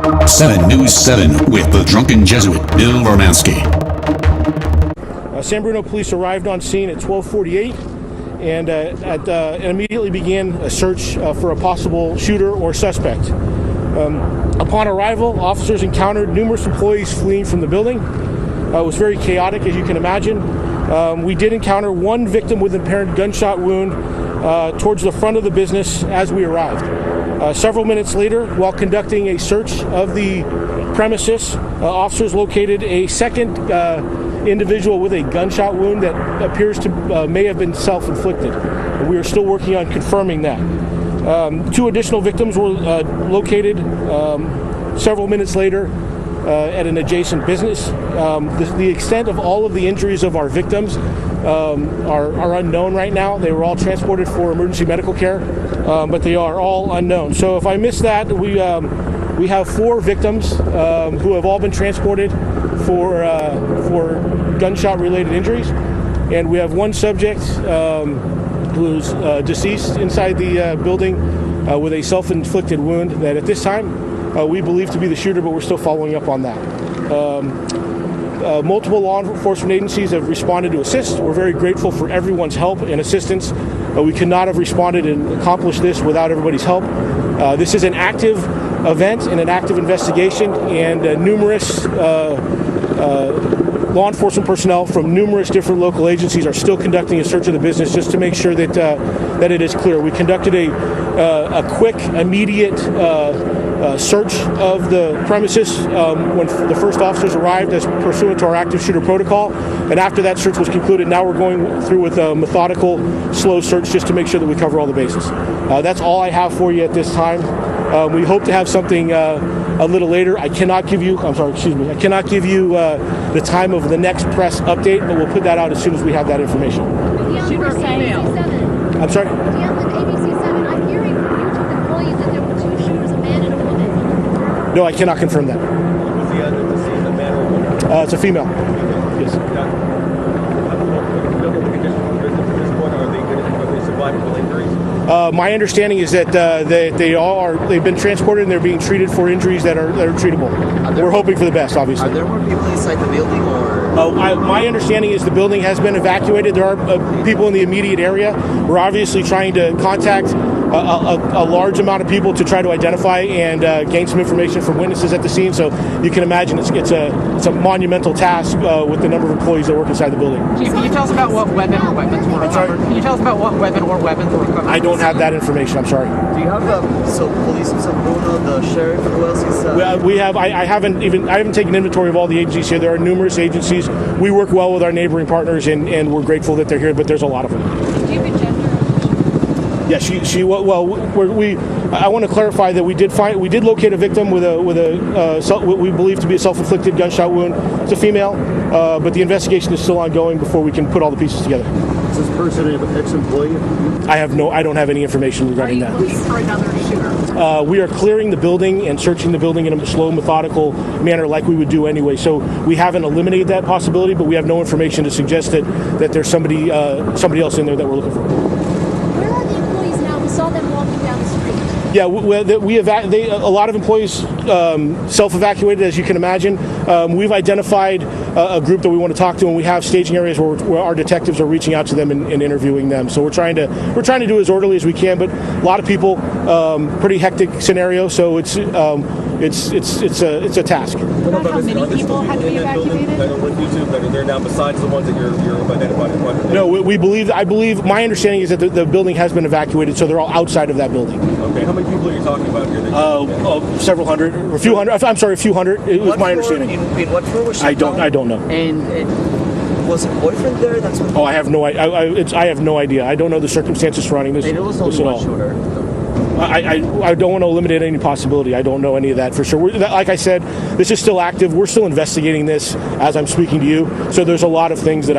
7NEWS7 with the drunken Jesuit, Bill Romansky. San Bruno police arrived on scene at 12:48 and immediately began a search for a possible shooter or suspect. Upon arrival, officers encountered numerous employees fleeing from the building. It was very chaotic, as you can imagine. We did encounter one victim with an apparent gunshot wound towards the front of the business as we arrived. Several minutes later, while conducting a search of the premises, officers located a second individual with a gunshot wound that appears to may have been self-inflicted. We are still working on confirming that. Two additional victims were located several minutes later at an adjacent business. The extent of all of the injuries of our victims are unknown right now. They were all transported for emergency medical care, but they are all unknown. So if I miss that, we have 4 victims who have all been transported for gunshot-related injuries, and we have one subject who's deceased inside the building with a self-inflicted wound that at this time we believe to be the shooter, but we're still following up on that. Multiple law enforcement agencies have responded to assist. We're very grateful for everyone's help and assistance. We could not have responded and accomplished this without everybody's help. This is an active event and an active investigation, and numerous law enforcement personnel from numerous different local agencies are still conducting a search of the business just to make sure that that it is clear. We conducted a quick, immediate search of the premises when the first officers arrived as pursuant to our active shooter protocol, and after that search was concluded, now we're going through with a methodical, slow search just to make sure that we cover all the bases. That's all I have for you at this time. We hope to have something a little later. I cannot give you the time of the next press update, but we'll put that out as soon as we have that information. I'm sorry? No, I cannot confirm that. Was the deceased a man or a woman? It's a female. Yes. Are they survivable injuries? My understanding is that they've been transported and they're being treated for injuries that are treatable. We're hoping for the best, obviously. Are there more people inside the building, or? My understanding is the building has been evacuated. There are people in the immediate area. We're obviously trying to contact a large amount of people to try to identify and gain some information from witnesses at the scene. So you can imagine it's a monumental task with the number of employees that work inside the building. Chief, can you tell us about what weapon or weapons were recovered? Can you tell us about what weapon or weapons were recovered? I don't have that information. I'm sorry. Do you have police in San Bruno, the sheriff, who else is? We have. I haven't taken inventory of all the agencies here. There are numerous agencies. We work well with our neighboring partners, and we're grateful that they're here. But there's a lot of them. Do you have a gender? Yeah, I want to clarify that we did locate a victim with what we believe to be a self-inflicted gunshot wound. It's a female, but the investigation is still ongoing before we can put all the pieces together. Is this person an ex-employee? I don't have any information regarding that. Are you looking for another shooter? We are clearing the building and searching the building in a slow, methodical manner like we would do anyway. So we haven't eliminated that possibility, but we have no information to suggest that there's somebody else in there that we're looking for. Where are the employees now? We saw them walking down the street. Yeah, a lot of employees self-evacuated, as you can imagine. We've identified a group that we want to talk to, and we have staging areas where our detectives are reaching out to them and interviewing them. So we're trying to do as orderly as we can, but a lot of people, pretty hectic scenario. So it's a task. How many people had to be evacuated? That are with you two, that are there now besides the ones that you're identifying? No, I believe my understanding is that the building has been evacuated, so they're all outside of that building. Okay, how many people are you talking about here? Several hundred, or a few hundred. I'm sorry, a few hundred. It was my understanding. In what floor was she? I don't know. And was her boyfriend there? That's what. I have no. I have no idea. I don't know the circumstances surrounding this. It was only one shooter. I don't want to eliminate any possibility. I don't know any of that for sure. Like I said, this is still active. We're still investigating this as I'm speaking to you. So there's a lot of things that